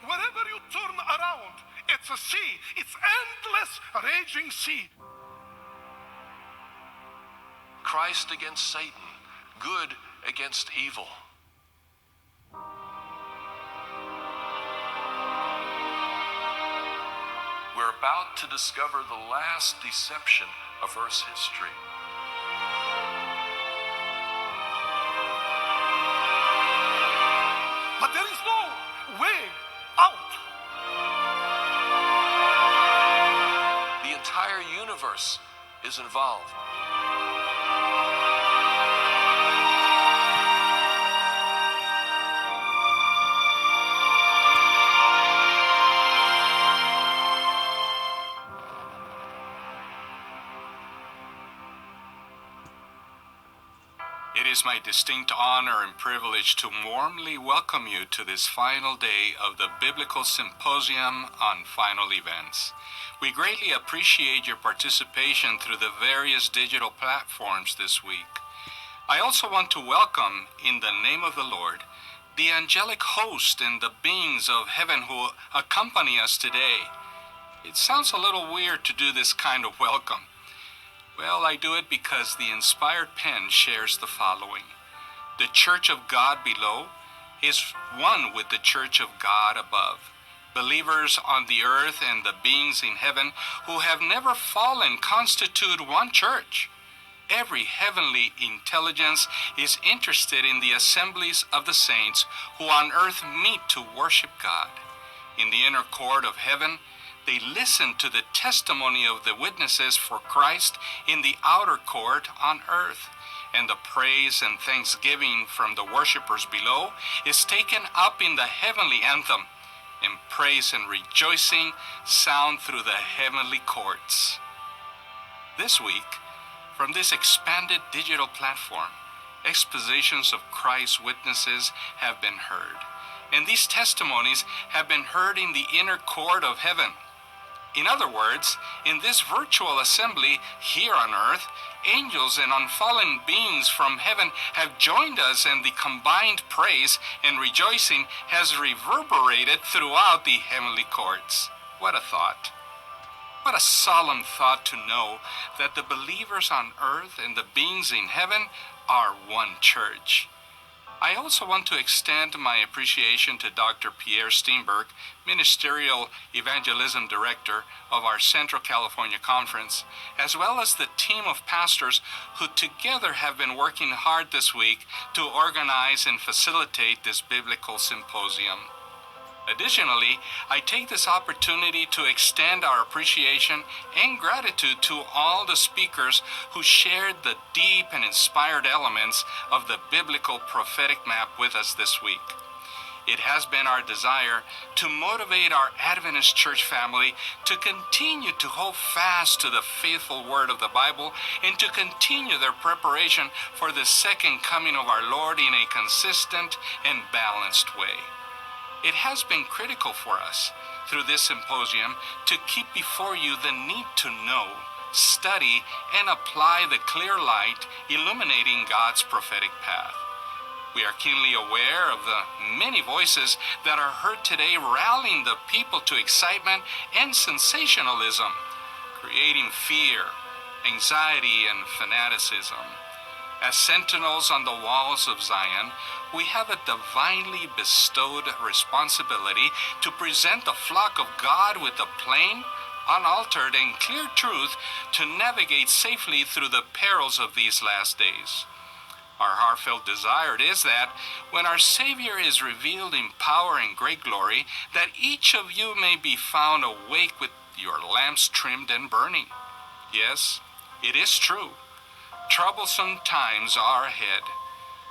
wherever you turn around, it's a sea. It's endless, raging sea. Christ against Satan, good against evil. We're about to discover the last deception of Earth's history. But there is no way out. The entire universe is involved. It is my distinct honor and privilege to warmly welcome you to this final day of the Biblical Symposium on Final Events. We greatly appreciate your participation through the various digital platforms this week. I also want to welcome, in the name of the Lord, the angelic host and the beings of heaven who accompany us today. It sounds a little weird to do this kind of welcome. Well, I do it because the inspired pen shares the following. The Church of God below is one with the Church of God above. Believers on the earth and the beings in heaven who have never fallen constitute one church. Every heavenly intelligence is interested in the assemblies of the saints who on earth meet to worship God. In the inner court of heaven, they listen to the testimony of the witnesses for Christ in the outer court on earth, and the praise and thanksgiving from the worshipers below is taken up in the heavenly anthem, and praise and rejoicing sound through the heavenly courts. This week, from this expanded digital platform, expositions of Christ's witnesses have been heard, and these testimonies have been heard in the inner court of heaven. In other words, in this virtual assembly here on earth, angels and unfallen beings from heaven have joined us, and the combined praise and rejoicing has reverberated throughout the heavenly courts. What a thought. What a solemn thought to know that the believers on earth and the beings in heaven are one church. I also want to extend my appreciation to Dr. Pierre Steenberg, Ministerial Evangelism Director of our Central California Conference, as well as the team of pastors who together have been working hard this week to organize and facilitate this biblical symposium. Additionally, I take this opportunity to extend our appreciation and gratitude to all the speakers who shared the deep and inspired elements of the biblical prophetic map with us this week. It has been our desire to motivate our Adventist church family to continue to hold fast to the faithful word of the Bible and to continue their preparation for the second coming of our Lord in a consistent and balanced way. It has been critical for us through this symposium to keep before you the need to know, study, and apply the clear light illuminating God's prophetic path. We are keenly aware of the many voices that are heard today rallying the people to excitement and sensationalism, creating fear, anxiety, and fanaticism. As sentinels on the walls of Zion, we have a divinely bestowed responsibility to present the flock of God with the plain, unaltered, and clear truth to navigate safely through the perils of these last days. Our heartfelt desire is that when our Savior is revealed in power and great glory, that each of you may be found awake with your lamps trimmed and burning. Yes, it is true. Troublesome times are ahead.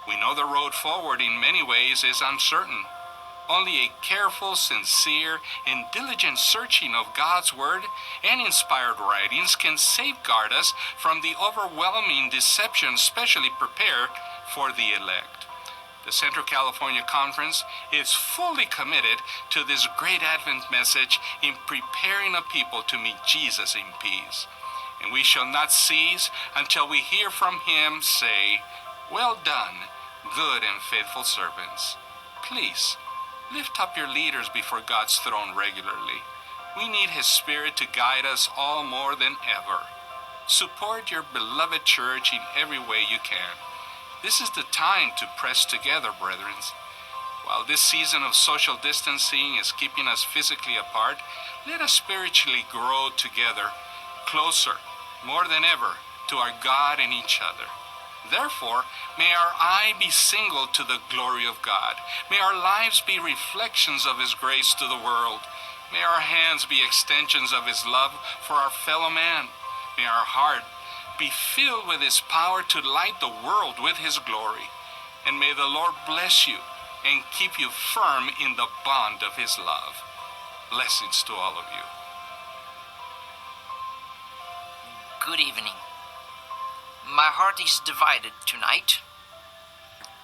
We know the road forward in many ways is uncertain. Only a careful, sincere, and diligent searching of God's Word and inspired writings can safeguard us from the overwhelming deception specially prepared for the elect. The Central California Conference is fully committed to this great Advent message in preparing a people to meet Jesus in peace. And we shall not cease until we hear from him say, "Well done, good and faithful servants." Please Lift up your leaders before God's throne regularly. We need His Spirit to guide us all more than ever. Support your beloved church in every way you can. This is the time to press together, brethren. While this season of social distancing is keeping us physically apart, let us spiritually grow together, closer, more than ever, to our God and each other. Therefore, may our eye be single to the glory of God. May our lives be reflections of His grace to the world. May our hands be extensions of His love for our fellow man. May our heart be filled with His power to light the world with His glory. And may the Lord bless you and keep you firm in the bond of His love. Blessings to all of you. Good evening. My heart is divided tonight.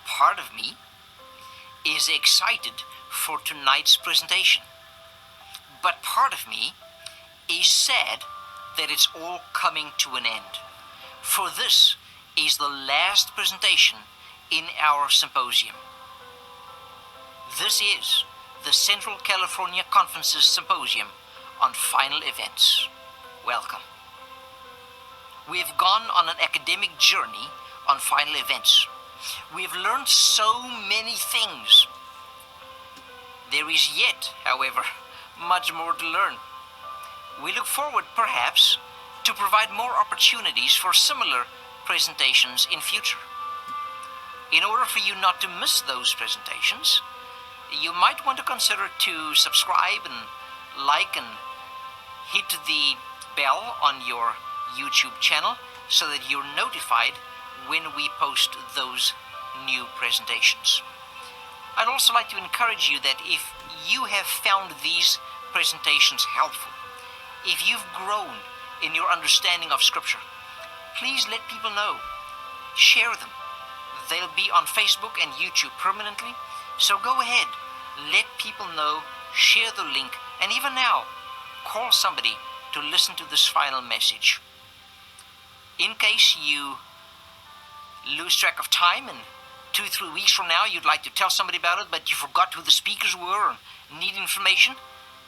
Part of me is excited for tonight's presentation, but part of me is sad that it's all coming to an end. For this is the last presentation in our symposium. This is the Central California Conference's Symposium on Final Events. Welcome. We've gone on an academic journey on final events. We've learned so many things. There is yet, however, much more to learn. We look forward, perhaps, to provide more opportunities for similar presentations in future. In order for you not to miss those presentations, you might want to consider to subscribe and like and hit the bell on your YouTube channel so that you're notified when we post those new presentations. I'd also like to encourage you that if you have found these presentations helpful, if you've grown in your understanding of Scripture, please let people know. Share them. They'll be on Facebook and YouTube permanently, so go ahead, let people know, share the link, and even now, call somebody to listen to this final message. In case you lose track of time and 2-3 weeks from now you'd like to tell somebody about it, but you forgot who the speakers were and need information,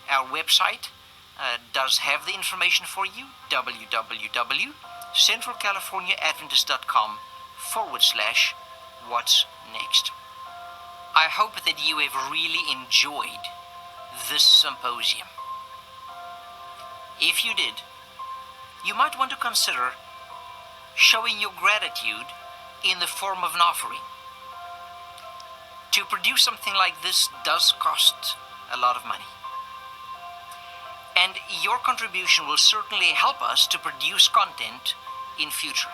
our website does have the information for you, www.centralcaliforniaadventist.com/what's next. I hope that you have really enjoyed this symposium. If you did, you might want to consider showing your gratitude in the form of an offering. To produce something like this does cost a lot of money. And your contribution will certainly help us to produce content in future.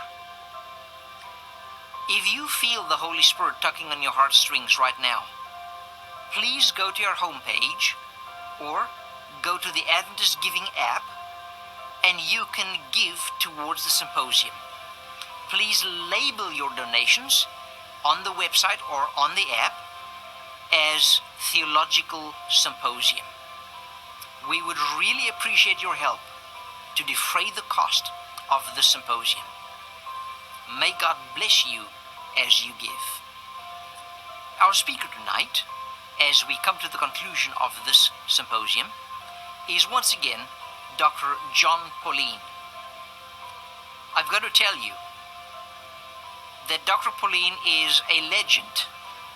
If you feel the Holy Spirit tugging on your heartstrings right now, please go to our homepage or go to the Adventist Giving app and you can give towards the symposium. Please label your donations on the website or on the app as Theological Symposium. We would really appreciate your help to defray the cost of the symposium. May God bless you as you give. Our speaker tonight, as we come to the conclusion of this symposium, is once again Dr. Jonem Paulienem. I've got to tell you that Dr. Paulienem is a legend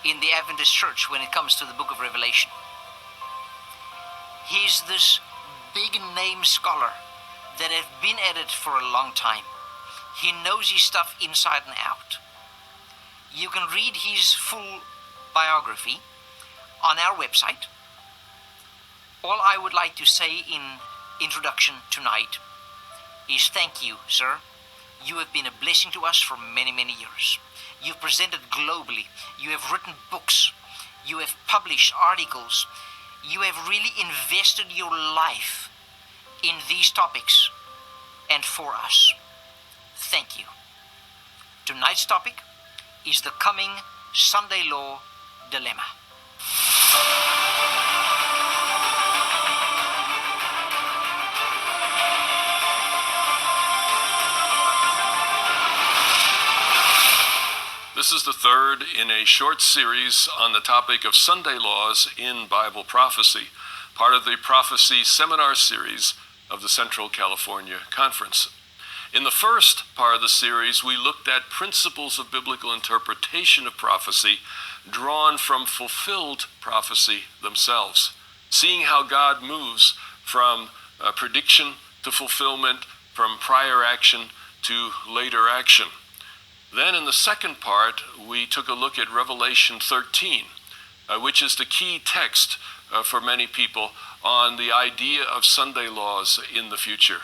in the Adventist Church when it comes to the book of Revelation. He's this big name scholar that have been at it for a long time. He knows his stuff inside and out. You can read his full biography on our website. All I would like to say in introduction tonight is thank you, sir. You have been a blessing to us for many, many years. You've presented globally. You have written books. You have published articles. You have really invested your life in these topics and for us. Thank you. Tonight's topic is the coming Sunday Law Dilemma. The This is the third in a short series on the topic of Sunday laws in Bible prophecy, part of the prophecy seminar series of the Central California Conference. In the first part of the series, we looked at principles of biblical interpretation of prophecy drawn from fulfilled prophecy themselves, seeing how God moves from prediction to fulfillment, from prior action to later action. Then in the second part, we took a look at Revelation 13, which is the key text for many people on the idea of Sunday laws in the future.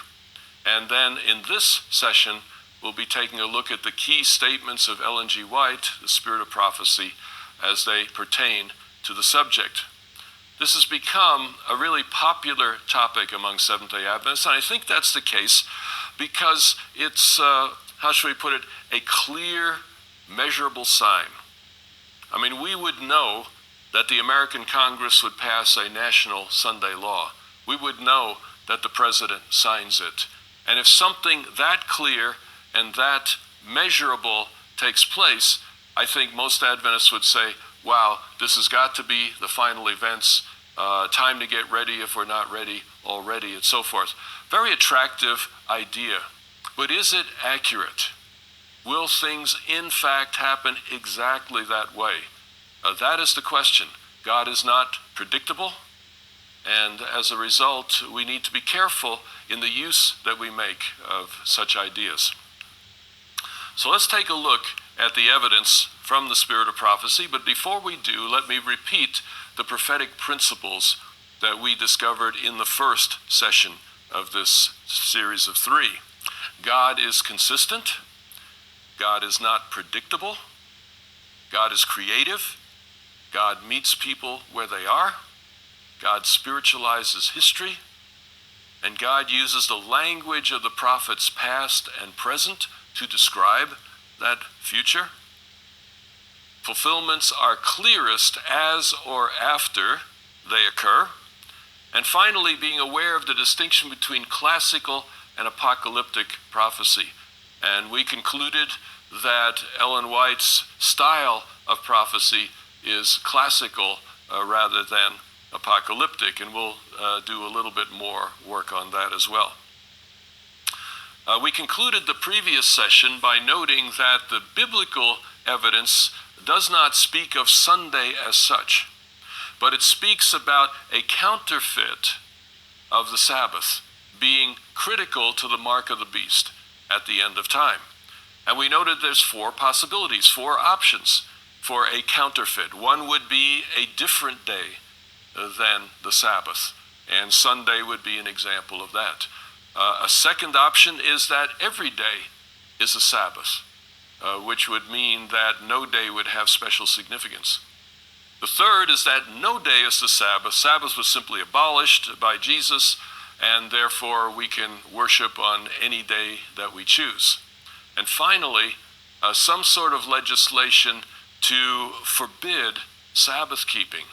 And then in this session, we'll be taking a look at the key statements of Ellen G. White, the Spirit of Prophecy, as they pertain to the subject. This has become a really popular topic among Seventh-day Adventists, and I think that's the case because it's, how should we put it, a clear, measurable sign. I mean, we would know that the American Congress would pass a national Sunday law. We would know that the president signs it. And if something that clear and that measurable takes place, I think most Adventists would say, wow, this has got to be the final events, time to get ready if we're not ready already, and so forth. Very attractive idea. But is it accurate? Will things in fact happen exactly that way? That is the question. God is not predictable, and as a result, we need to be careful in the use that we make of such ideas. So let's take a look at the evidence from the Spirit of Prophecy, but before we do, let me repeat the prophetic principles that we discovered in the first session of this series of 3. God is consistent. God is not predictable. God is creative. God meets people where they are. God spiritualizes history. And God uses the language of the prophets past and present to describe that future. Fulfillments are clearest as or after they occur. And finally, being aware of the distinction between classical and apocalyptic prophecy. And we concluded that Ellen White's style of prophecy is classical rather than apocalyptic, and we'll do a little bit more work on that as well. We concluded the previous session by noting that the biblical evidence does not speak of Sunday as such, but it speaks about a counterfeit of the Sabbath being critical to the mark of the beast at the end of time. And we noted there's 4 possibilities, 4 options for a counterfeit. One would be a different day than the Sabbath, and Sunday would be an example of that. A second option is that every day is a Sabbath, which would mean that no day would have special significance. The third is that no day is the Sabbath. Sabbath was simply abolished by Jesus, and therefore we can worship on any day that we choose. And finally, some sort of legislation to forbid Sabbath keeping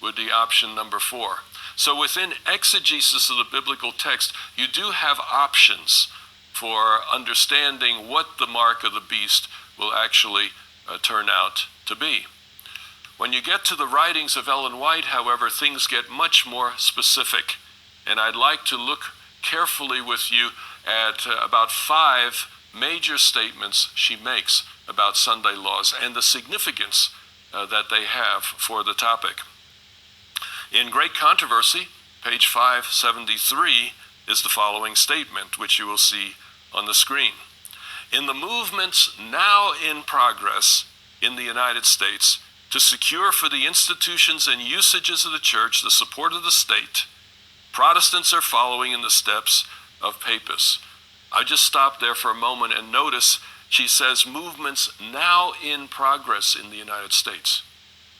would be option number 4. So within exegesis of the biblical text, you do have options for understanding what the mark of the beast will actually turn out to be. When you get to the writings of Ellen White, however, things get much more specific. And I'd like to look carefully with you at about 5 major statements she makes about Sunday laws and the significance that they have for the topic. In Great Controversy, page 573, is the following statement, which you will see on the screen. In the movements now in progress in the United States to secure for the institutions and usages of the church the support of the state, Protestants are following in the steps of papists. I just stopped there for a moment and notice she says movements now in progress in the United States.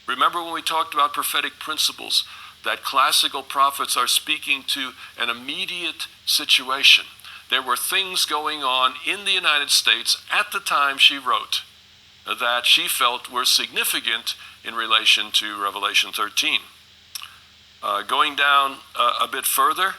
Remember when we talked about prophetic principles, that classical prophets are speaking to an immediate situation. There were things going on in the United States at the time she wrote that she felt were significant in relation to Revelation 13. Going down a bit further,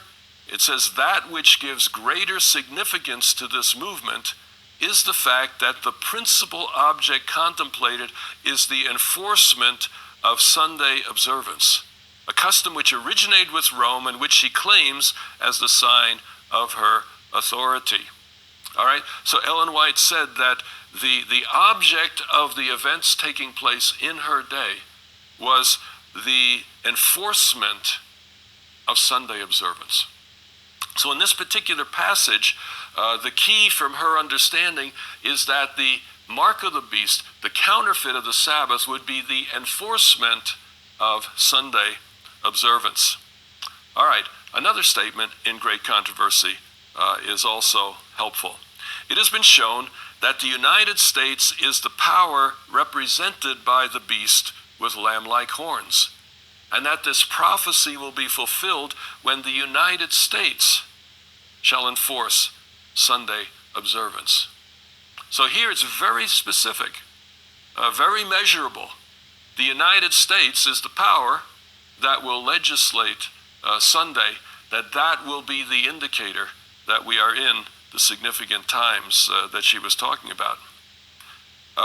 it says that which gives greater significance to this movement is the fact that the principal object contemplated is the enforcement of Sunday observance, a custom which originated with Rome and which she claims as the sign of her authority. All right, so Ellen White said that the object of the events taking place in her day was the enforcement of Sunday observance. So in this particular passage, the key from her understanding is that the mark of the beast, the counterfeit of the Sabbath, would be the enforcement of Sunday observance. All right, another statement in Great Controversy is also helpful. It has been shown that the United States is the power represented by the beast with lamb-like horns, and that this prophecy will be fulfilled when the United States shall enforce Sunday observance. So here it's very specific, very measurable. The United States is the power that will legislate Sunday, that will be the indicator that we are in the significant times that she was talking about.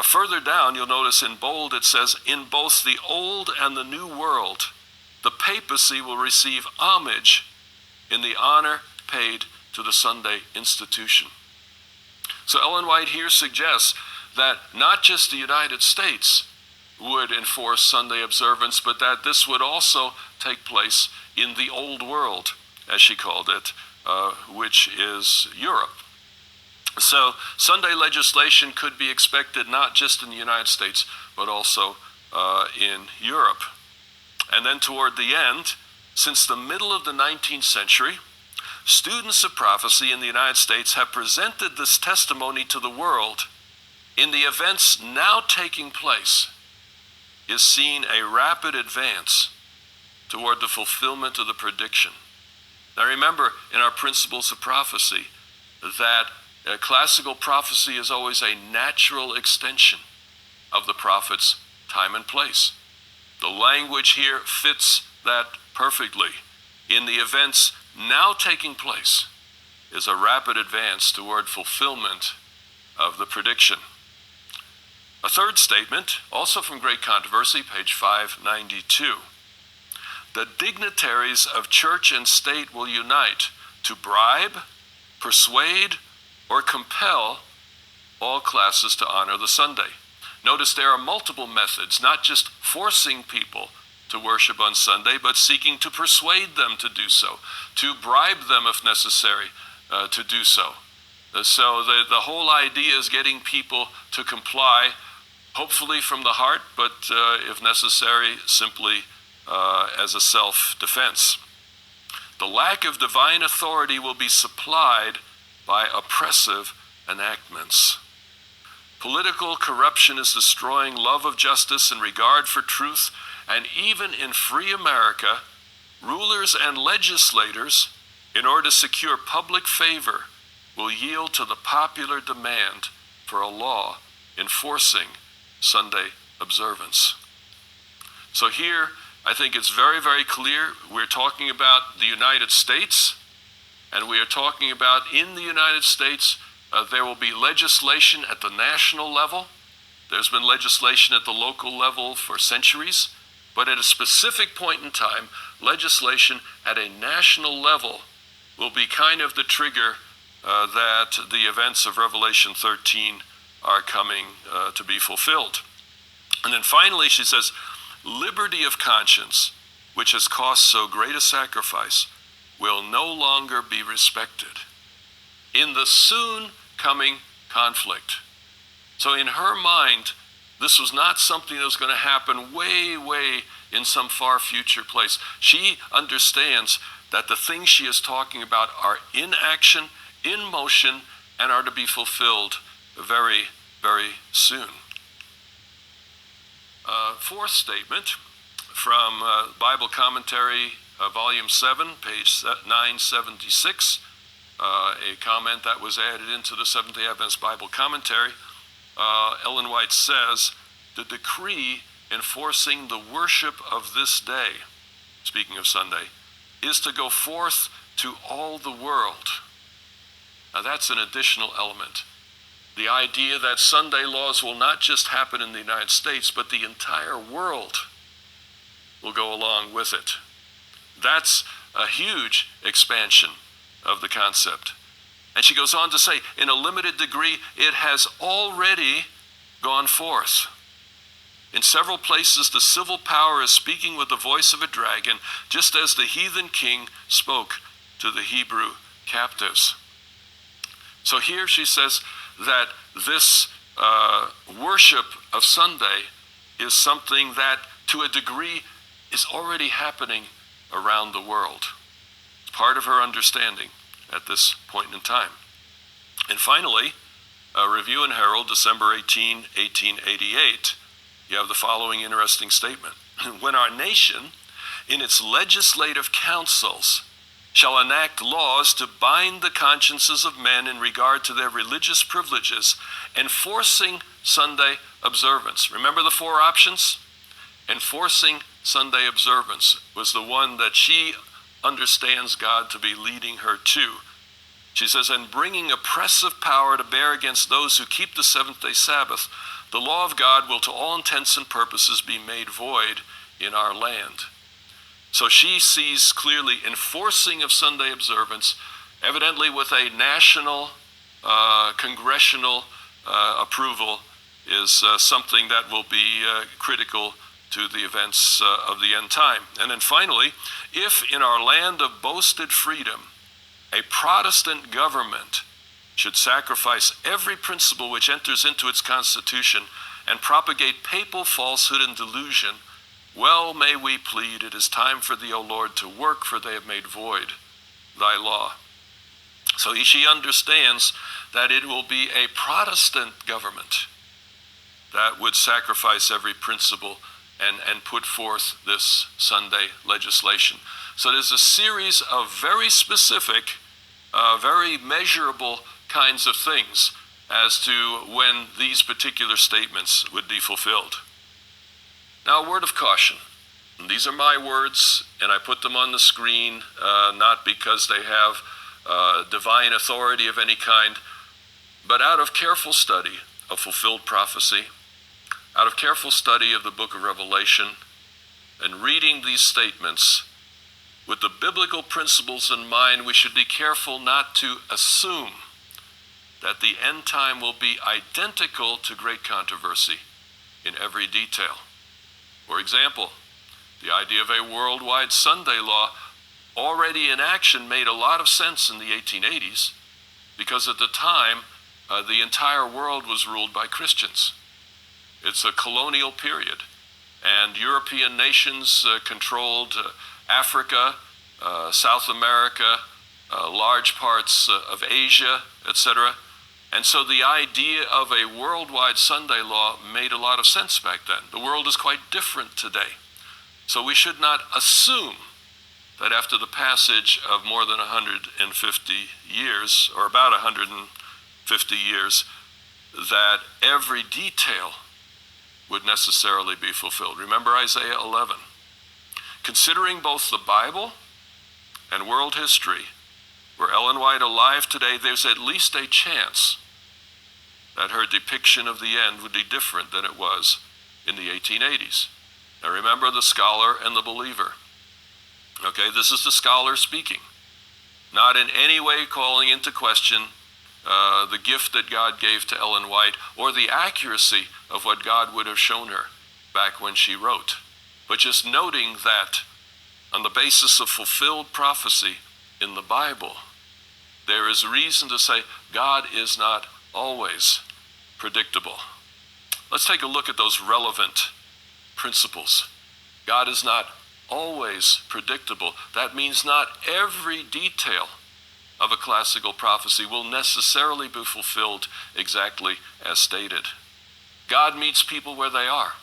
Further down, you'll notice in bold it says, in both the old and the new world, the papacy will receive homage in the honor paid to the Sunday institution. So Ellen White here suggests that not just the United States would enforce Sunday observance, but that this would also take place in the old world, as she called it, which is Europe. So Sunday legislation could be expected not just in the United States, but also in Europe. And then toward the end, since the middle of the 19th century, students of prophecy in the United States have presented this testimony to the world. In the events now taking place is seen a rapid advance toward the fulfillment of the prediction. Now remember, in our principles of prophecy, that classical prophecy is always a natural extension of the prophet's time and place. The language here fits that perfectly. In the events now taking place is a rapid advance toward fulfillment of the prediction. A third statement, also from Great Controversy, page 592. The dignitaries of church and state will unite to bribe, persuade, or compel all classes to honor the Sunday. Notice there are multiple methods, not just forcing people to worship on Sunday, but seeking to persuade them to do so, to bribe them if necessary to do so. So the whole idea is getting people to comply, hopefully from the heart, but if necessary, simply as a self-defense. The lack of divine authority will be supplied by oppressive enactments. Political corruption is destroying love of justice and regard for truth, and even in free America, rulers and legislators, in order to secure public favor, will yield to the popular demand for a law enforcing Sunday observance. So here, I think it's very, very clear we're talking about the United States, and we are talking about in the United States, there will be legislation at the national level. There's been legislation at the local level for centuries, but at a specific point in time, legislation at a national level will be kind of the trigger that the events of Revelation 13 are coming to be fulfilled. And then finally, she says, liberty of conscience, which has cost so great a sacrifice, will no longer be respected in the soon coming conflict. So in her mind, this was not something that was going to happen way in some far future place. She understands that the things she is talking about are in action, in motion, and are to be fulfilled very, very soon. Fourth statement from Bible Commentary, Volume 7, page 976, a comment that was added into the Seventh-day Adventist Bible Commentary. Ellen White says, the decree enforcing the worship of this day, speaking of Sunday, is to go forth to all the world. Now that's an additional element. the idea that Sunday laws will not just happen in the United States, but the entire world will go along with it. That's a huge expansion of the concept. And she goes on to say, in a limited degree, it has already gone forth. In several places, the civil power is speaking with the voice of a dragon, just as the heathen king spoke to the Hebrew captives. So here she says that this worship of Sunday is something that, to a degree, is already happening around the world. It's part of her understanding at this point in time. And finally, Review and Herald, December 18, 1888, you have the following interesting statement. When our nation, in its legislative councils, shall enact laws to bind the consciences of men in regard to their religious privileges, enforcing Sunday observance. Remember the four options? Enforcing Sunday observance was the one that she understands God to be leading her to. She says, and bringing oppressive power to bear against those who keep the seventh-day Sabbath, the law of God will to all intents and purposes be made void in our land. So she sees clearly enforcing of Sunday observance, evidently with a national, congressional approval, is something that will be critical to the events of the end time. And then finally, if in our land of boasted freedom, a Protestant government should sacrifice every principle which enters into its constitution and propagate papal falsehood and delusion, well may we plead, it is time for thee, O Lord, to work, for they have made void thy law. So she understands that it will be a Protestant government that would sacrifice every principle and put forth this Sunday legislation. So there's a series of very specific, very measurable kinds of things as to when these particular statements would be fulfilled. Now, a word of caution. And these are my words, and I put them on the screen, not because they have divine authority of any kind, but out of careful study of fulfilled prophecy, out of careful study of the book of Revelation, and reading these statements with the biblical principles in mind, we should be careful not to assume that the end time will be identical to great controversy in every detail. For example, the idea of a worldwide Sunday law already in action made a lot of sense in the 1880s because at the time the entire world was ruled by Christians. It's a colonial period, and European nations controlled Africa, South America, large parts of Asia, etc. And so the idea of a worldwide Sunday law made a lot of sense back then. The world is quite different today. So we should not assume that after the passage of more than 150 years, or about 150 years, that every detail would necessarily be fulfilled. Remember Isaiah 11. Considering both the Bible and world history, were Ellen White alive today, there's at least a chance that her depiction of the end would be different than it was in the 1880s. Now remember the scholar and the believer. Okay, this is the scholar speaking, not in any way calling into question the gift that God gave to Ellen White or the accuracy of what God would have shown her back when she wrote, but just noting that on the basis of fulfilled prophecy in the Bible, there is reason to say God is not always predictable. Let's take a look at those relevant principles. God is not always predictable. That means not every detail of a classical prophecy will necessarily be fulfilled exactly as stated. God meets people where they are.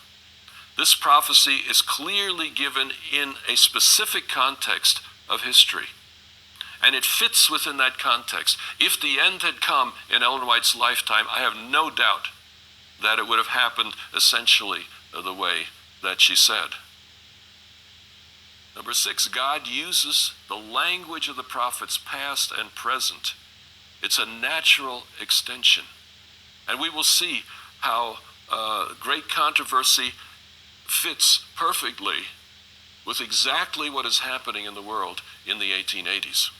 This prophecy is clearly given in a specific context of history, and it fits within that context. If the end had come in Ellen White's lifetime, I have no doubt that it would have happened essentially the way that she said. Number 6, God uses the language of the prophets past and present. It's a natural extension And we will see how great controversy fits perfectly with exactly what is happening in the world in the 1880s.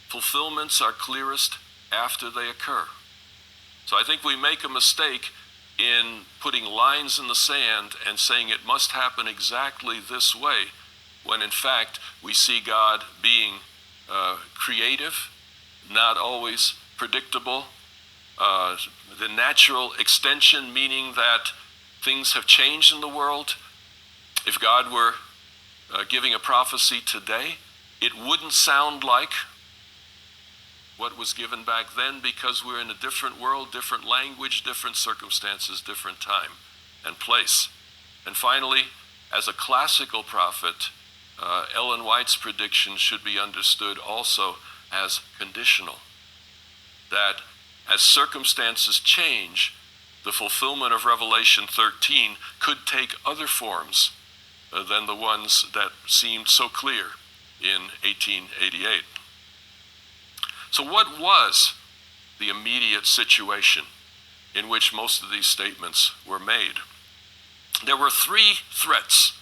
Fulfillments are clearest after they occur. So I think we make a mistake in putting lines in the sand and saying it must happen exactly this way, when in fact we see God being creative, not always predictable, the natural extension, meaning that things have changed in the world. If God were giving a prophecy today, it wouldn't sound like what was given back then, because we're in a different world, different language, different circumstances, different time and place. And finally, as a classical prophet, Ellen White's prediction should be understood also as conditional. That as circumstances change, the fulfillment of Revelation 13 could take other forms than the ones that seemed so clear in 1888. So what was the immediate situation in which most of these statements were made? There were three threats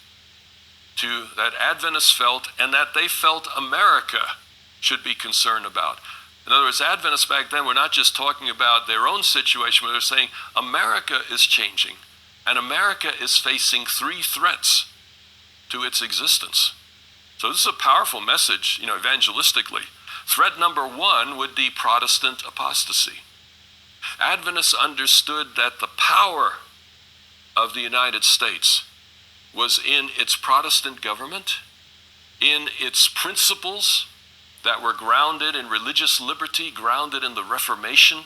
that Adventists felt and that they felt America should be concerned about. In other words, Adventists back then were not just talking about their own situation, but they were saying America is changing, and America is facing three threats to its existence. So this is a powerful message, evangelistically. Threat number one would be Protestant apostasy. Adventists understood that the power of the United States was in its Protestant government, in its principles that were grounded in religious liberty, grounded in the Reformation,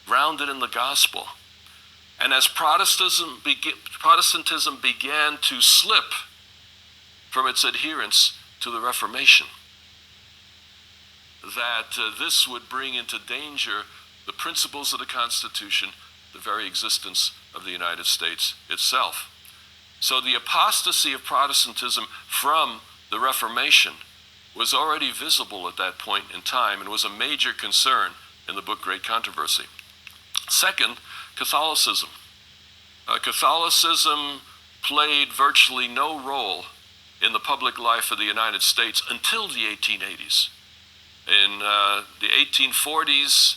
grounded in the gospel. And as Protestantism began to slip from its adherence to the Reformation, that this would bring into danger the principles of the Constitution, the very existence of the United States itself. So the apostasy of Protestantism from the Reformation was already visible at that point in time and was a major concern in the book Great Controversy. Second, Catholicism. Catholicism played virtually no role in the public life of the United States until the 1880s. In the 1840s,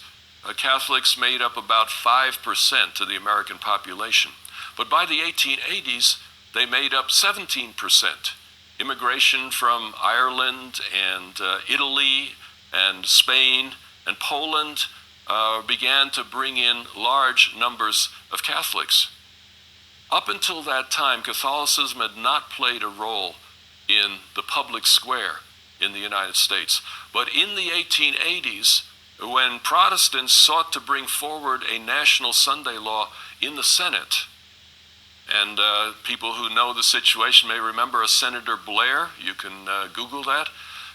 Catholics made up about 5% of the American population. But by the 1880s, they made up 17%. Immigration from Ireland and Italy and Spain and Poland began to bring in large numbers of Catholics. Up until that time, Catholicism had not played a role in the public square in the United States. But in the 1880s, when Protestants sought to bring forward a national Sunday law in the Senate, and people who know the situation may remember a Senator Blair, you can Google that,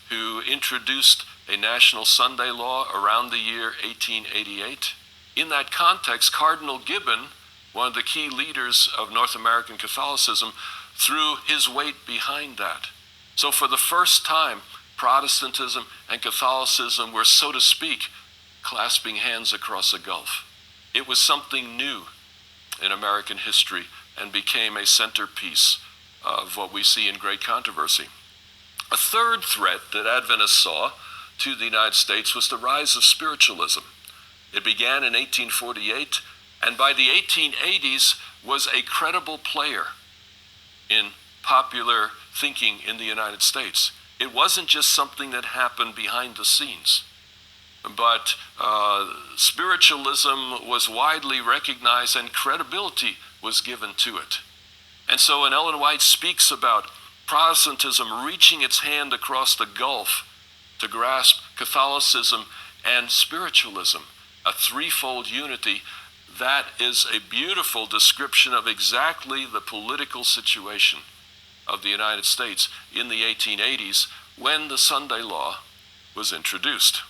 who introduced a national Sunday law around the year 1888. In that context, Cardinal Gibbon, one of the key leaders of North American Catholicism, threw his weight behind that. So for the first time, Protestantism and Catholicism were, so to speak, clasping hands across a gulf. It was something new in American history and became a centerpiece of what we see in Great Controversy. A third threat that Adventists saw to the United States was the rise of spiritualism. It began in 1848, and by the 1880s was a credible player in popular thinking in the United States. It wasn't just something that happened behind the scenes, but spiritualism was widely recognized and credibility was given to it. And so when Ellen White speaks about Protestantism reaching its hand across the gulf to grasp Catholicism and spiritualism, a threefold unity, that is a beautiful description of exactly the political situation of the United States in the 1880s when the Sunday law was introduced.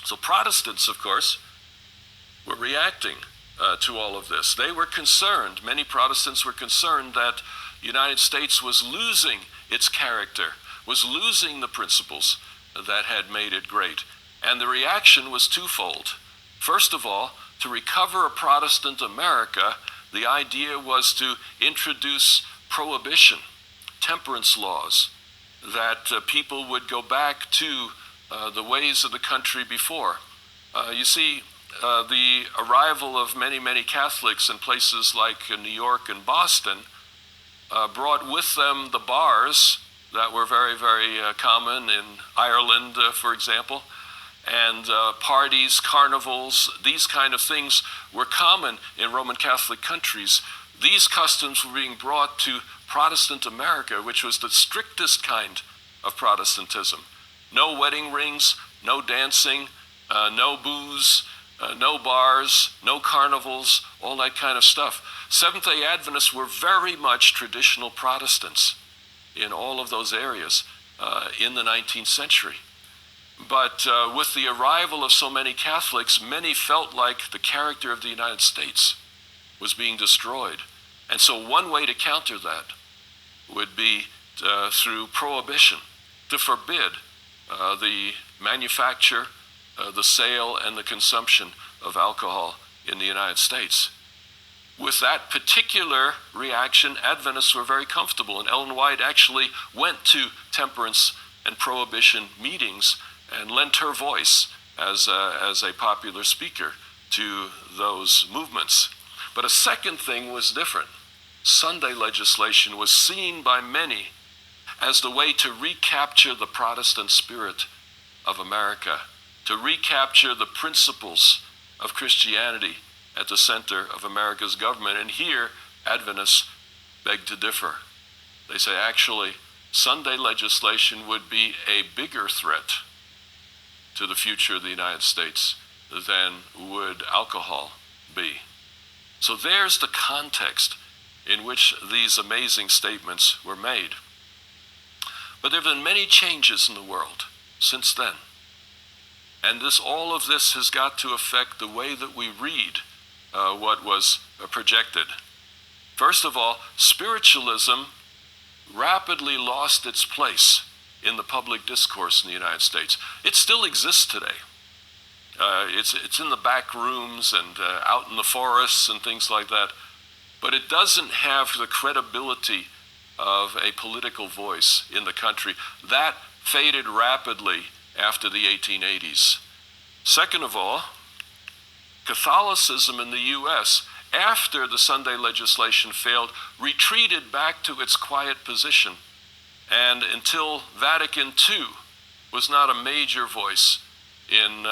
So Protestants, of course, were reacting to all of this. They were concerned, many Protestants were concerned that the United States was losing its character, was losing the principles that had made it great. And the reaction was twofold. First of all, to recover a Protestant America, the idea was to introduce prohibition, temperance laws, that people would go back to the ways of the country before. You see, the arrival of many, many Catholics in places like New York and Boston brought with them the bars that were very, very common in Ireland, for example, and parties, carnivals, these kind of things were common in Roman Catholic countries. These customs were being brought to Protestant America, which was the strictest kind of Protestantism. No wedding rings, no dancing, no booze, no bars, no carnivals, all that kind of stuff. Seventh-day Adventists were very much traditional Protestants in all of those areas in the 19th century. But with the arrival of so many Catholics, many felt like the character of the United States was being destroyed. And so one way to counter that would be through prohibition, to forbid the manufacture, the sale, and the consumption of alcohol in the United States. With that particular reaction, Adventists were very comfortable, and Ellen White actually went to temperance and prohibition meetings and lent her voice as a popular speaker to those movements. But a second thing was different. Sunday legislation was seen by many as the way to recapture the Protestant spirit of America, to recapture the principles of Christianity at the center of America's government. And here, Adventists beg to differ. They say, actually, Sunday legislation would be a bigger threat to the future of the United States than would alcohol be. So there's the context in which these amazing statements were made. But there have been many changes in the world since then. And all of this has got to affect the way that we read what was projected. First of all, spiritualism rapidly lost its place in the public discourse in the United States. It still exists today. It's in the back rooms and out in the forests and things like that. But it doesn't have the credibility of a political voice in the country. That faded rapidly after the 1880s. Second of all, Catholicism in the U.S., after the Sunday legislation failed, retreated back to its quiet position, and until Vatican II was not a major voice in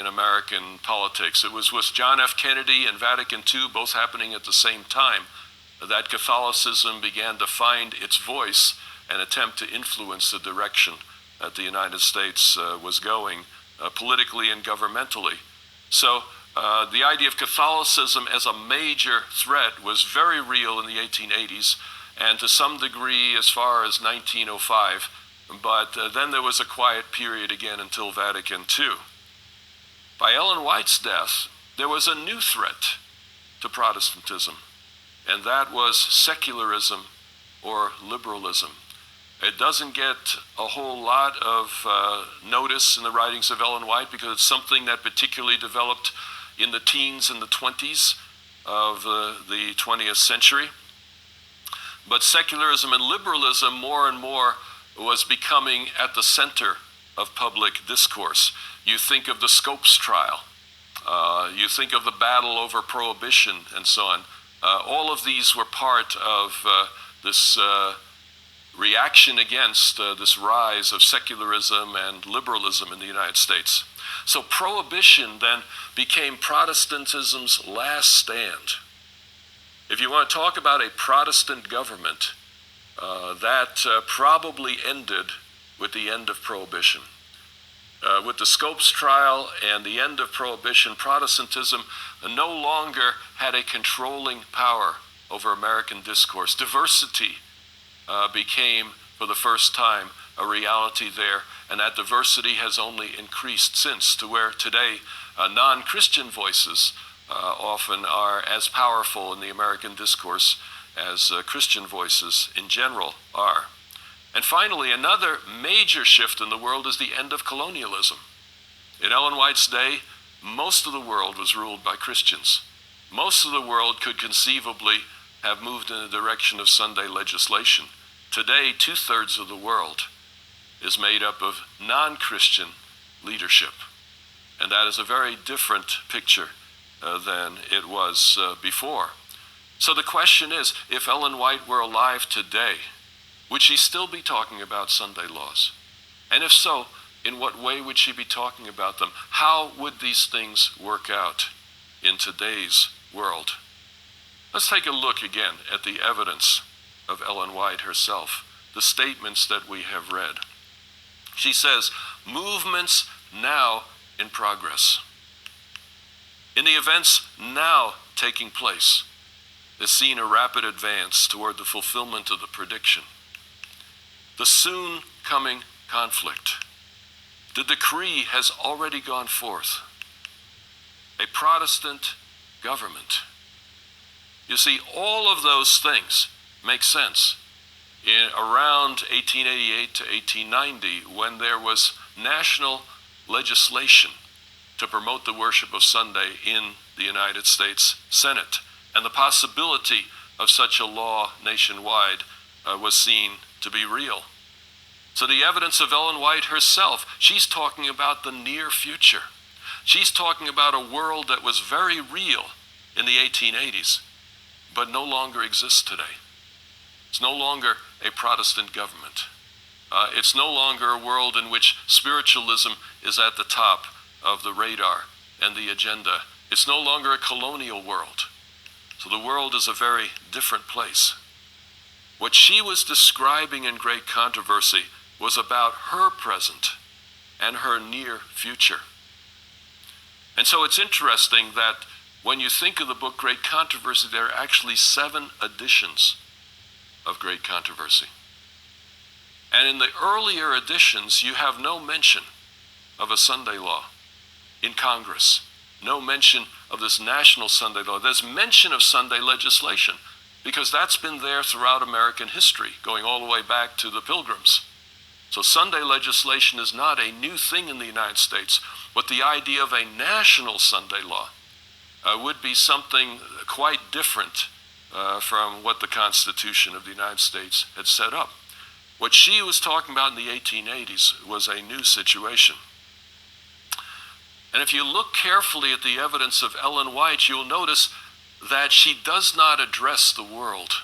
American politics. It was with John F. Kennedy and Vatican II both happening at the same time that Catholicism began to find its voice and attempt to influence the direction that the United States was going politically and governmentally. So the idea of Catholicism as a major threat was very real in the 1880s, and to some degree as far as 1905. But then there was a quiet period again until Vatican II. By Ellen White's death, there was a new threat to Protestantism, and that was secularism or liberalism. It doesn't get a whole lot of notice in the writings of Ellen White because it's something that particularly developed in the teens and the 20s of the 20th century. But secularism and liberalism more and more was becoming at the center of public discourse. You think of the Scopes trial. You think of the battle over prohibition and so on. All of these were part of this reaction against this rise of secularism and liberalism in the United States. So prohibition then became Protestantism's last stand. If you want to talk about a Protestant government, that probably ended with the end of prohibition. With the Scopes trial and the end of prohibition, Protestantism no longer had a controlling power over American discourse. Diversity became, for the first time, a reality there, and that diversity has only increased since, to where today non-Christian voices often are as powerful in the American discourse as Christian voices in general are. And finally, another major shift in the world is the end of colonialism. In Ellen White's day, most of the world was ruled by Christians. Most of the world could conceivably have moved in the direction of Sunday legislation. Today, 2/3 of the world is made up of non-Christian leadership. And that is a very different picture than it was before. So the question is, if Ellen White were alive today, would she still be talking about Sunday laws? And if so, in what way would she be talking about them? How would these things work out in today's world? Let's take a look again at the evidence of Ellen White herself, the statements that we have read. She says, movements now in progress. In the events now taking place, is seen a rapid advance toward the fulfillment of the prediction. The soon coming conflict. The decree has already gone forth. A Protestant government. You see, all of those things make sense in around 1888 to 1890, when there was national legislation to promote the worship of Sunday in the United States Senate. And the possibility of such a law nationwide was seen to be real. So the evidence of Ellen White herself, she's talking about the near future. She's talking about a world that was very real in the 1880s, but no longer exists today. It's no longer a Protestant government. It's no longer a world in which spiritualism is at the top of the radar and the agenda. It's no longer a colonial world. So the world is a very different place. What she was describing in Great Controversy was about her present and her near future. And so it's interesting that when you think of the book Great Controversy, there are actually 7 editions of Great Controversy. And in the earlier editions, you have no mention of a Sunday law in Congress. No mention of this national Sunday law. There's mention of Sunday legislation because that's been there throughout American history, going all the way back to the Pilgrims. So Sunday legislation is not a new thing in the United States, but the idea of a national Sunday law would be something quite different from what the Constitution of the United States had set up. What she was talking about in the 1880s was a new situation. And if you look carefully at the evidence of Ellen White, you'll notice that she does not address the world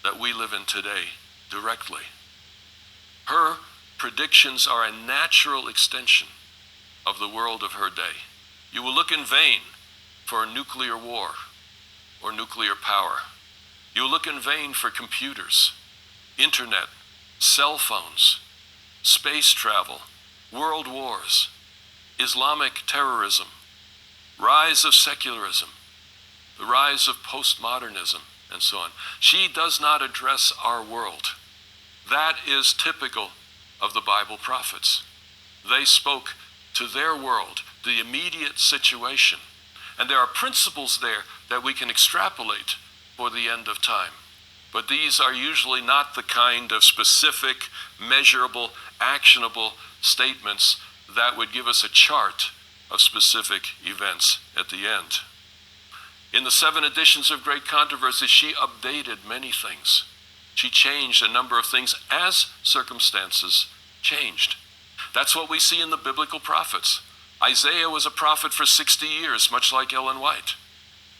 that we live in today directly. Her predictions are a natural extension of the world of her day. You will look in vain for nuclear war or nuclear power. You will look in vain for computers, internet, cell phones, space travel, world wars, Islamic terrorism, rise of secularism, the rise of postmodernism, and so on. She does not address our world. That is typical of the Bible prophets. They spoke to their world, the immediate situation. And there are principles there that we can extrapolate for the end of time. But these are usually not the kind of specific, measurable, actionable statements that would give us a chart of specific events at the end. In the 7 editions of Great Controversy, she updated many things. She changed a number of things as circumstances changed. That's what we see in the biblical prophets. Isaiah was a prophet for 60 years, much like Ellen White.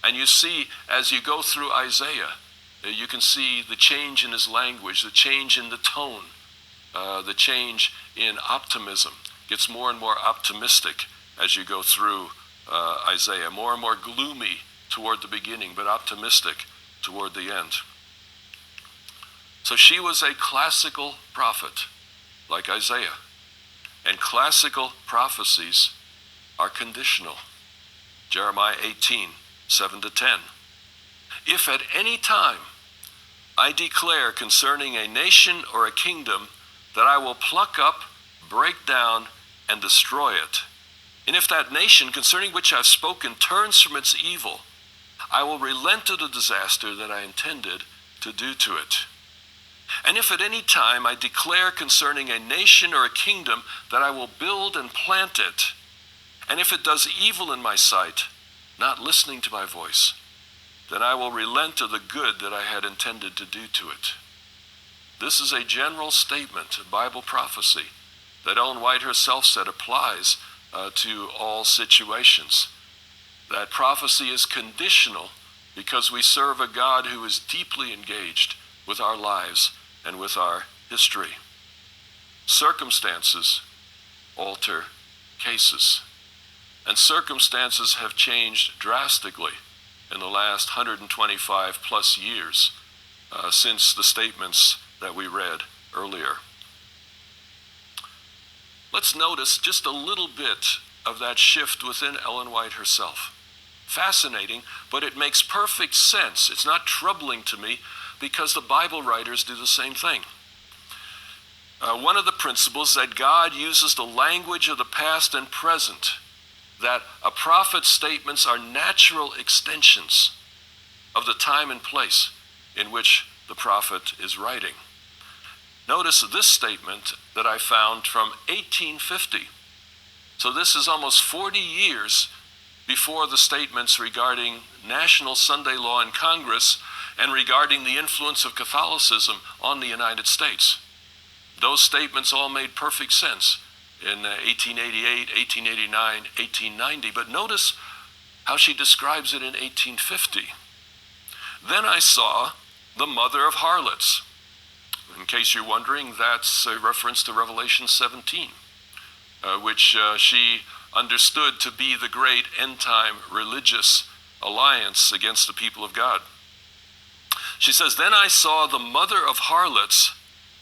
And you see, as you go through Isaiah, you can see the change in his language, the change in the tone, the change in optimism. Gets more and more optimistic as you go through Isaiah, more and more gloomy toward the beginning, but optimistic toward the end. So she was a classical prophet, like Isaiah. And classical prophecies are conditional. Jeremiah 18, 7-10. If at any time I declare concerning a nation or a kingdom that I will pluck up, break down, and destroy it, and if that nation concerning which I've spoken turns from its evil, I will relent of the disaster that I intended to do to it. And if at any time I declare concerning a nation or a kingdom that I will build and plant it, And if it does evil in my sight, not listening to my voice, then I will relent of the good that I had intended to do to it. This is a general statement, a Bible prophecy, that Ellen White herself said applies to all situations. That prophecy is conditional because we serve a God who is deeply engaged with our lives and with our history. Circumstances alter cases, and circumstances have changed drastically in the last 125 plus years since the statements that we read earlier. Let's notice just a little bit of that shift within Ellen White herself. Fascinating, but it makes perfect sense. It's not troubling to me because the Bible writers do the same thing. One of the principles that God uses the language of the past and present, that a prophet's statements are natural extensions of the time and place in which the prophet is writing. Notice this statement that I found from 1850. So this is almost 40 years before the statements regarding national Sunday law in Congress and regarding the influence of Catholicism on the United States. Those statements all made perfect sense in 1888, 1889, 1890. But notice how she describes it in 1850. Then I saw the mother of harlots. In case you're wondering, that's a reference to Revelation 17, which she understood to be the great end-time religious alliance against the people of God. She says, then I saw the mother of harlots.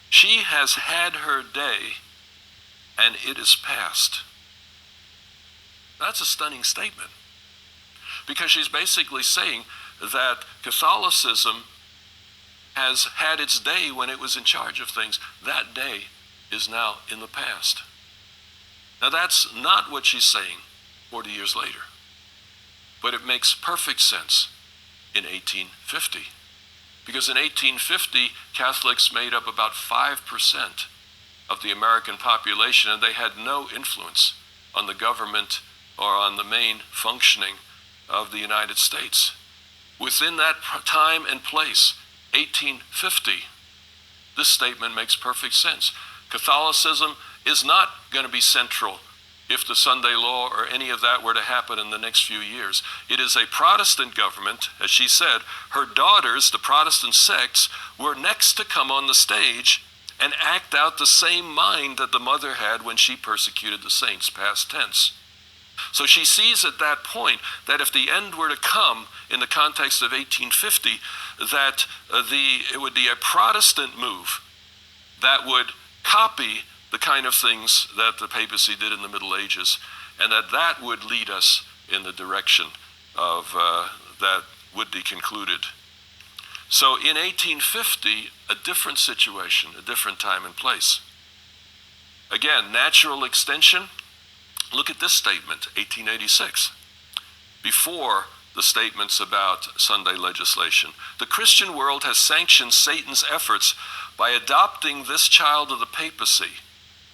She has had her day, and it is past. That's a stunning statement, because she's basically saying that Catholicism has had its day when it was in charge of things. That day is now in the past. Now that's not what she's saying 40 years later, but it makes perfect sense in 1850. Because in 1850, Catholics made up about 5% of the American population, and they had no influence on the government or on the main functioning of the United States. Within that time and place, 1850, this statement makes perfect sense. Catholicism is not going to be central if the Sunday law or any of that were to happen in the next few years. It is a Protestant government. As she said, her daughters, the Protestant sects, were next to come on the stage and act out the same mind that the mother had when she persecuted the saints, past tense. So she sees at that point that if the end were to come in the context of 1850, that it would be a Protestant move that would copy the kind of things that the papacy did in the Middle Ages, and that would lead us in the direction of that would be concluded. So in 1850, a different situation, a different time and place. Again, natural extension. Look at this statement, 1886. Before the statements about Sunday legislation, the Christian world has sanctioned Satan's efforts by adopting this child of the papacy,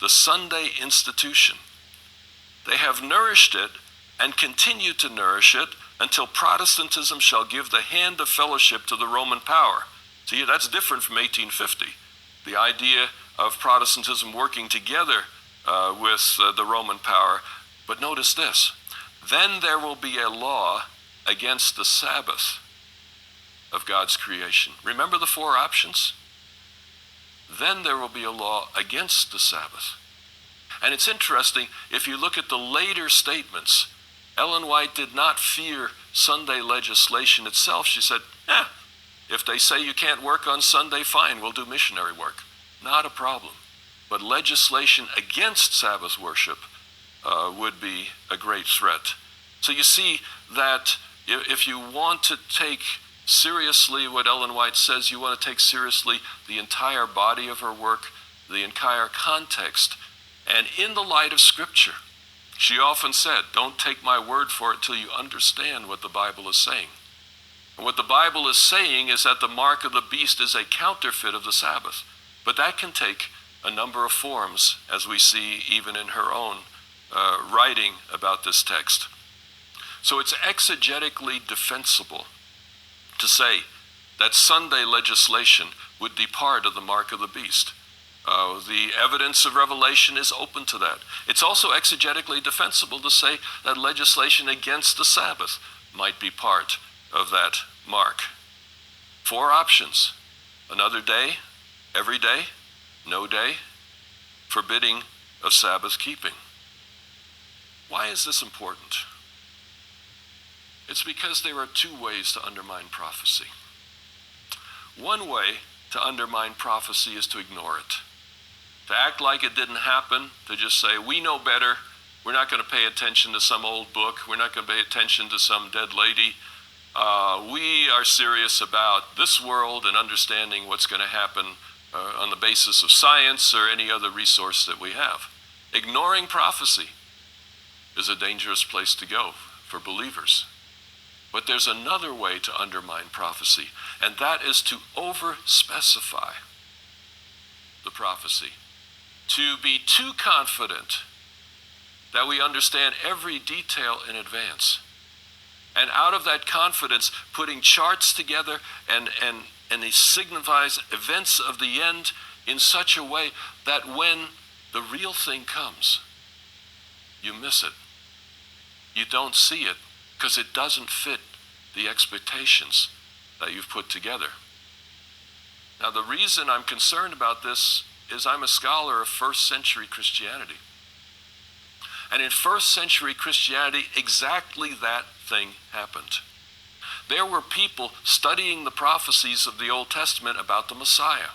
the Sunday institution. They have nourished it and continue to nourish it until Protestantism shall give the hand of fellowship to the Roman power. See, that's different from 1850. The idea of Protestantism working together with the Roman power. But notice this, then there will be a law against the Sabbath of God's creation. Remember the four options? Then there will be a law against the Sabbath. And it's interesting, if you look at the later statements, Ellen White did not fear Sunday legislation itself. She said, if they say you can't work on Sunday, fine, we'll do missionary work. Not a problem. But legislation against Sabbath worship would be a great threat. So you see that if you want to take seriously what Ellen White says, you want to take seriously the entire body of her work, the entire context, and in the light of Scripture. She often said, don't take my word for it till you understand what the Bible is saying. And what the Bible is saying is that the mark of the beast is a counterfeit of the Sabbath. But that can take a number of forms, as we see even in her own writing about this text. So it's exegetically defensible to say that Sunday legislation would depart of the mark of the beast. The evidence of Revelation is open to that. It's also exegetically defensible to say that legislation against the Sabbath might be part of that mark. 4 options: another day, every day, no day, forbidding of Sabbath keeping. Why is this important? It's because there are 2 ways to undermine prophecy. One way to undermine prophecy is to ignore it. To act like it didn't happen, to just say, we know better, we're not going to pay attention to some old book, we're not going to pay attention to some dead lady. We are serious about this world and understanding what's going to happen on the basis of science or any other resource that we have. Ignoring prophecy is a dangerous place to go for believers. But there's another way to undermine prophecy, and that is to over-specify the prophecy. To be too confident that we understand every detail in advance. And out of that confidence, putting charts together and they signifies events of the end in such a way that when the real thing comes, you miss it. You don't see it because it doesn't fit the expectations that you've put together. Now, the reason I'm concerned about this is I'm a scholar of first century Christianity. And in first century Christianity, exactly that thing happened. There were people studying the prophecies of the Old Testament about the Messiah.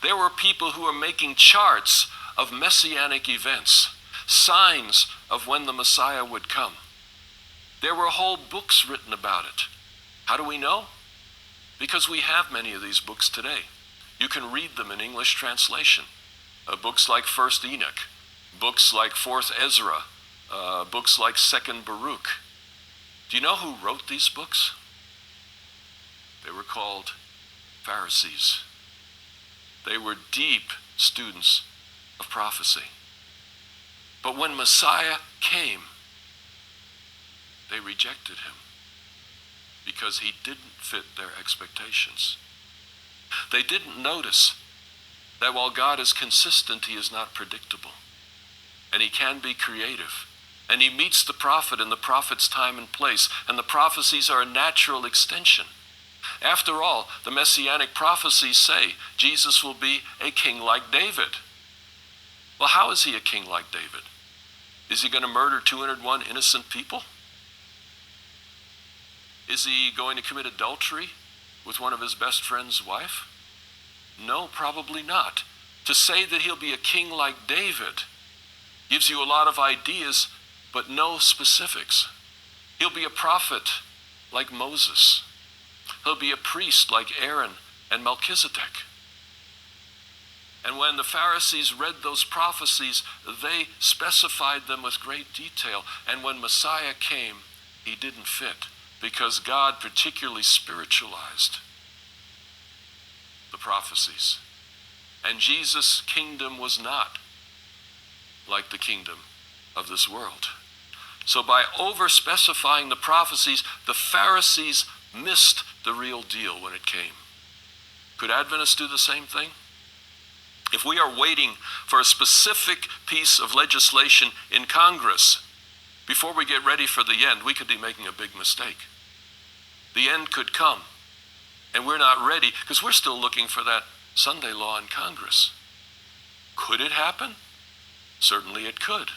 There were people who were making charts of messianic events, signs of when the Messiah would come. There were whole books written about it. How do we know? Because we have many of these books today. You can read them in English translation. Books like 1st Enoch, books like 4th Ezra, books like 2nd Baruch. Do you know who wrote these books? They were called Pharisees. They were deep students of prophecy. But when Messiah came, they rejected him because he didn't fit their expectations. They didn't notice that while God is consistent, he is not predictable. And he can be creative. And he meets the prophet in the prophet's time and place. And the prophecies are a natural extension. After all, the messianic prophecies say Jesus will be a king like David. Well, how is he a king like David? Is he going to murder 201 innocent people? Is he going to commit adultery with one of his best friend's wife? No, probably not. To say that he'll be a king like David gives you a lot of ideas, but no specifics. He'll be a prophet like Moses. He'll be a priest like Aaron and Melchizedek. And when the Pharisees read those prophecies, they specified them with great detail. And when Messiah came, he didn't fit, because God particularly spiritualized the prophecies. And Jesus' kingdom was not like the kingdom of this world. So by over-specifying the prophecies, the Pharisees missed the real deal when it came. Could Adventists do the same thing? If we are waiting for a specific piece of legislation in Congress before we get ready for the end, we could be making a big mistake. The end could come, and we're not ready because we're still looking for that Sunday law in Congress. Could it happen? Certainly it could.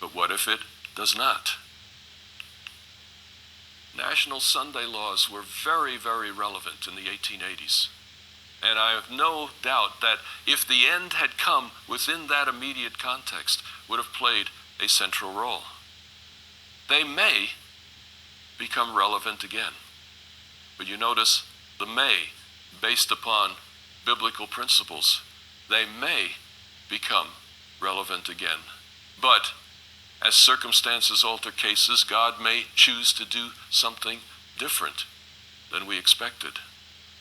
But what if it does not? National Sunday laws were very, very relevant in the 1880s. And I have no doubt that if the end had come within that immediate context, would have played a central role. They may become relevant again. But you notice the may, based upon biblical principles, they may become relevant again. But as circumstances alter cases, God may choose to do something different than we expected.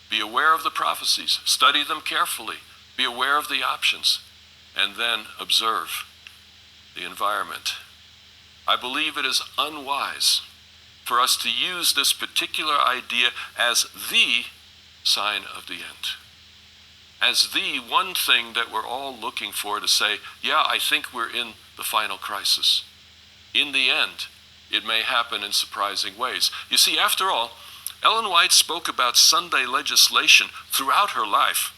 Be aware of the prophecies, study them carefully, be aware of the options, and then observe the environment. I believe it is unwise for us to use this particular idea as the sign of the end, as the one thing that we're all looking for to say, yeah, I think we're in the final crisis. In the end, it may happen in surprising ways. You see, after all, Ellen White spoke about Sunday legislation throughout her life.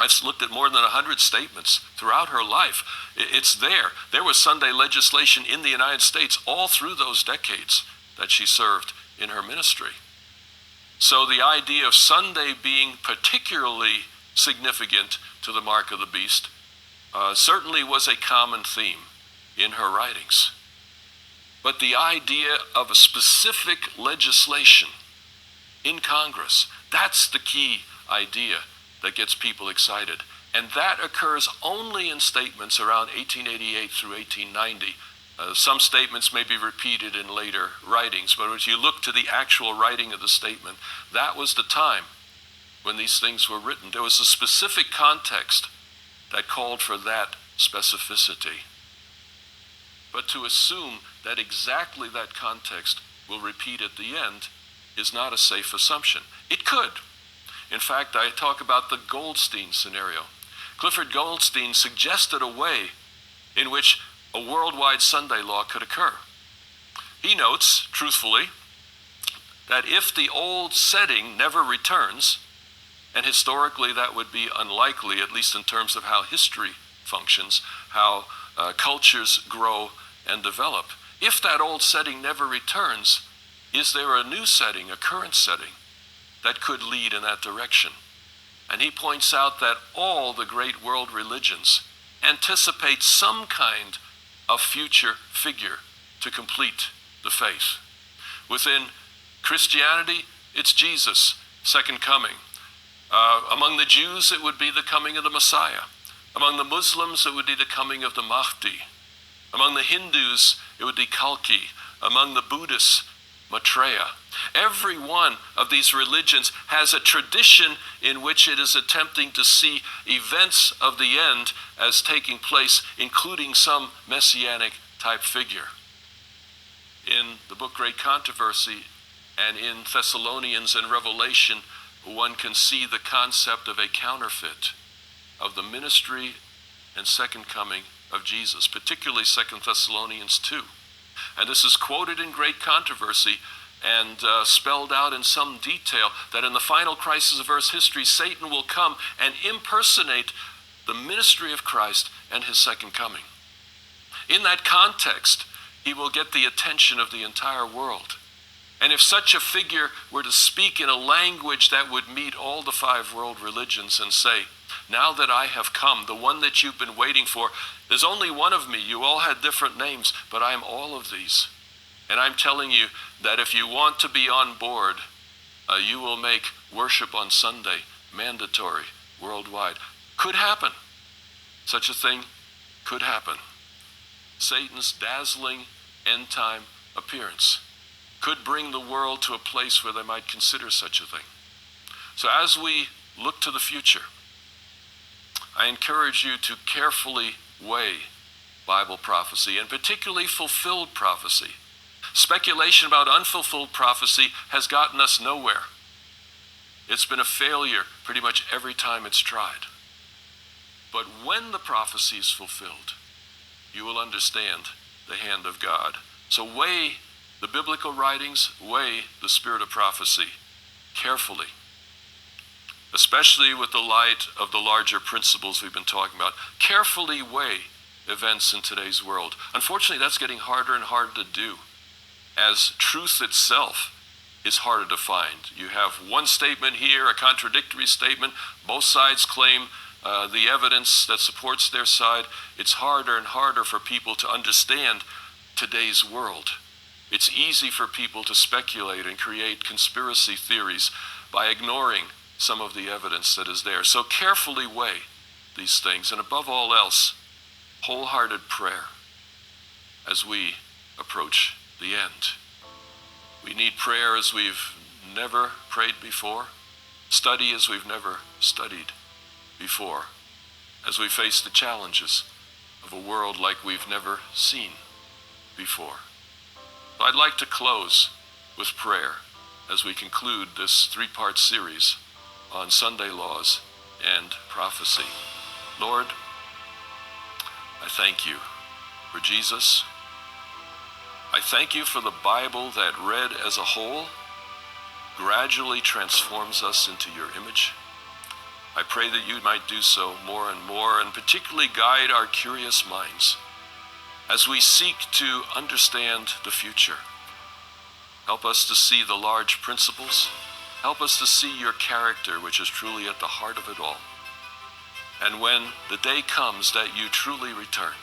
I've looked at more than 100 statements throughout her life. It's there. There was Sunday legislation in the United States all through those decades that she served in her ministry. So the idea of Sunday being particularly significant to the mark of the beast certainly was a common theme in her writings. But the idea of a specific legislation in Congress, that's the key idea that gets people excited. And that occurs only in statements around 1888 through 1890. Some statements may be repeated in later writings, but as you look to the actual writing of the statement, that was the time when these things were written. There was a specific context that called for that specificity. But to assume that exactly that context will repeat at the end is not a safe assumption. It could. In fact, I talk about the Goldstein scenario. Clifford Goldstein suggested a way in which a worldwide Sunday law could occur. He notes, truthfully, that if the old setting never returns, and historically that would be unlikely, at least in terms of how history functions, how cultures grow and develop. If that old setting never returns, is there a new setting, a current setting, that could lead in that direction? And he points out that all the great world religions anticipate some kind of future figure to complete the faith. Within Christianity, it's Jesus' second coming. Among the Jews, it would be the coming of the Messiah. Among the Muslims, it would be the coming of the Mahdi. Among the Hindus, it would be Kalki. Among the Buddhists, Maitreya. Every one of these religions has a tradition in which it is attempting to see events of the end as taking place, including some messianic type figure. In the book Great Controversy and in Thessalonians and Revelation, one can see the concept of a counterfeit of the ministry and second coming of Jesus, particularly 2 Thessalonians 2. And this is quoted in Great Controversy and spelled out in some detail that in the final crisis of Earth's history, Satan will come and impersonate the ministry of Christ and his second coming. In that context, he will get the attention of the entire world. And if such a figure were to speak in a language that would meet all the 5 world religions and say, now that I have come, the one that you've been waiting for, there's only one of me. You all had different names, but I am all of these. And I'm telling you that if you want to be on board, you will make worship on Sunday mandatory worldwide. Could happen. Such a thing could happen. Satan's dazzling end-time appearance could bring the world to a place where they might consider such a thing. So as we look to the future, I encourage you to carefully weigh Bible prophecy, and particularly fulfilled prophecy. Speculation about unfulfilled prophecy has gotten us nowhere. It's been a failure pretty much every time it's tried. But when the prophecy is fulfilled, you will understand the hand of God. So weigh the biblical writings, weigh the spirit of prophecy carefully, especially with the light of the larger principles we've been talking about. Carefully weigh events in today's world. Unfortunately, that's getting harder and harder to do, as truth itself is harder to find. You have one statement here, a contradictory statement. Both sides claim the evidence that supports their side. It's harder and harder for people to understand today's world. It's easy for people to speculate and create conspiracy theories by ignoring some of the evidence that is there. So carefully weigh these things, and above all else, wholehearted prayer as we approach the end. We need prayer as we've never prayed before, study as we've never studied before, as we face the challenges of a world like we've never seen before. I'd like to close with prayer as we conclude this three-part series on Sunday laws and prophecy. Lord, I thank you for Jesus. I thank you for the Bible that, read as a whole, gradually transforms us into your image. I pray that you might do so more and more, and particularly guide our curious minds as we seek to understand the future. Help us to see the large principles. Help us to see your character, which is truly at the heart of it all. And when the day comes that you truly return,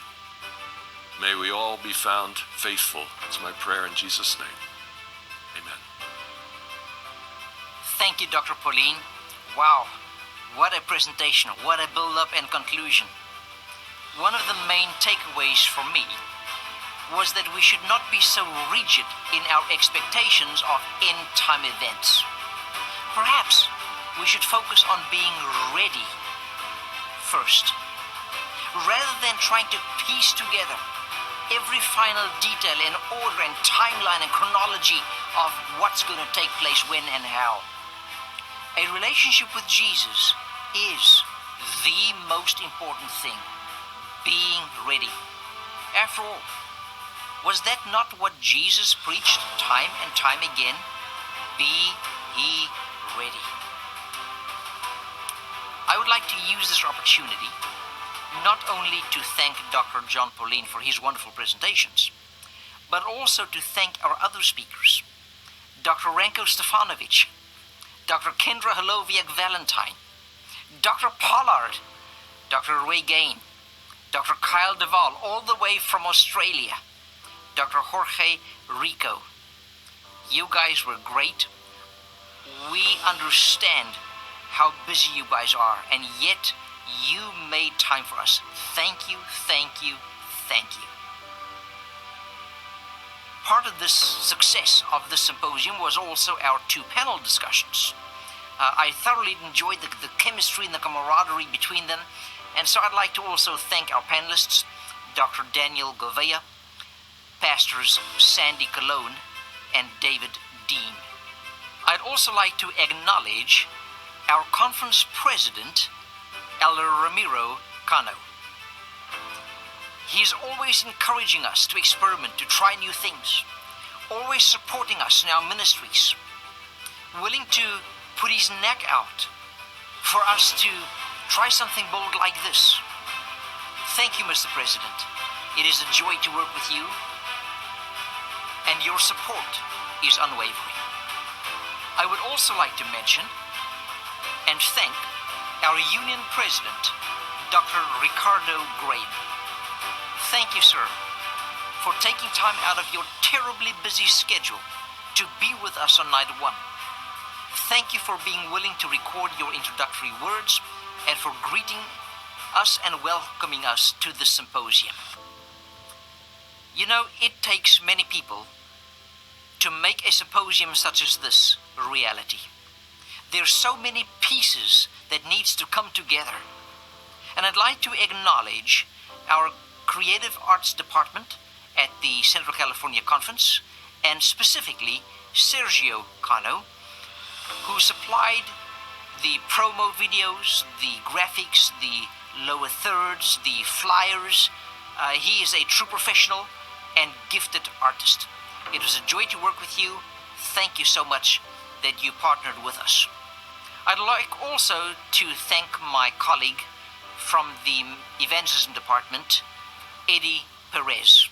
may we all be found faithful. It's my prayer in Jesus' name. Amen. Thank you, Dr. Paulien. Wow, what a presentation, what a build-up and conclusion. One of the main takeaways for me was that we should not be so rigid in our expectations of end-time events. Perhaps we should focus on being ready first, rather than trying to piece together every final detail in order and timeline and chronology of what's going to take place when and how. A relationship with Jesus is the most important thing, being ready. After all, was that not what Jesus preached time and time again? Be ye ready. I would like to use this opportunity not only to thank Dr. Jonem Paulienem for his wonderful presentations, but also to thank our other speakers, Dr. Ranko Stefanovic, Dr. Kendra Holoviak-Valentine, Dr. Pollard, Dr. Ray Gain, Dr. Kyle Duvall, all the way from Australia, Dr. Jorge Rico. You guys were great. We understand how busy you guys are, and yet you made time for us. Thank you, thank you, thank you. Part of this success of the symposium was also our two panel discussions. I thoroughly enjoyed the chemistry and the camaraderie between them, and so I'd like to also thank our panelists, Dr. Daniel Govea, Pastors Sandy Cologne and David Dean. I'd also like to acknowledge our conference president, Elder Ramiro Cano. He's always encouraging us to experiment, to try new things, always supporting us in our ministries, willing to put his neck out for us to try something bold like this. Thank you, Mr. President. It is a joy to work with you, and your support is unwavering. I would also like to mention and thank our union president, Dr. Ricardo Graham. Thank you, sir, for taking time out of your terribly busy schedule to be with us on night one. Thank you for being willing to record your introductory words and for greeting us and welcoming us to the symposium. You know, it takes many people to make a symposium such as this a reality. There's so many pieces that needs to come together. And I'd like to acknowledge our Creative Arts Department at the Central California Conference, and specifically Sergio Cano, who supplied the promo videos, the graphics, the lower thirds, the flyers. He is a true professional and gifted artist. It was a joy to work with you. Thank you so much that you partnered with us. I'd like also to thank my colleague from the Evangelism Department, Eddie Perez.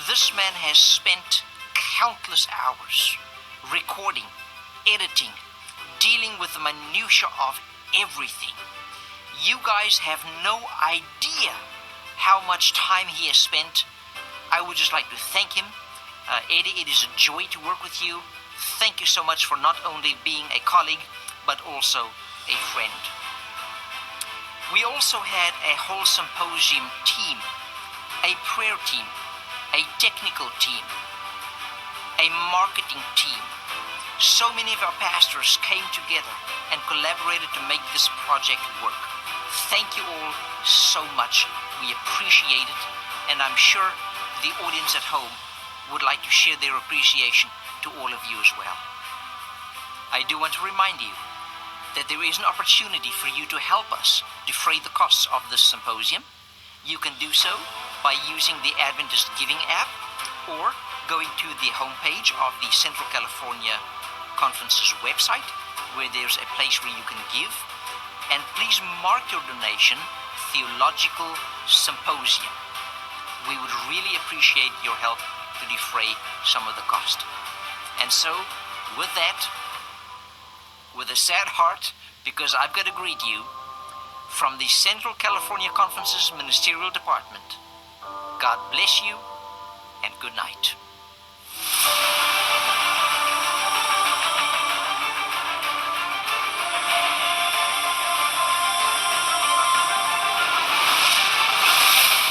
This man has spent countless hours recording, editing, dealing with the minutiae of everything. You guys have no idea how much time he has spent. I would just like to thank him. Eddie, it is a joy to work with you. Thank you so much for not only being a colleague, but also a friend. We also had a whole symposium team, a prayer team, a technical team, a marketing team. So many of our pastors came together and collaborated to make this project work. Thank you all so much. We appreciate it, and I'm sure the audience at home would like to share their appreciation to all of you as well. I do want to remind you that there is an opportunity for you to help us defray the costs of this symposium. You can do so by using the Adventist Giving app or going to the homepage of the Central California Conference's website, where there's a place where you can give. And please mark your donation Theological Symposium. We would really appreciate your help to defray some of the cost. And so, with that, with a sad heart, because I've got to greet you from the Central California Conference's Ministerial Department, God bless you and good night.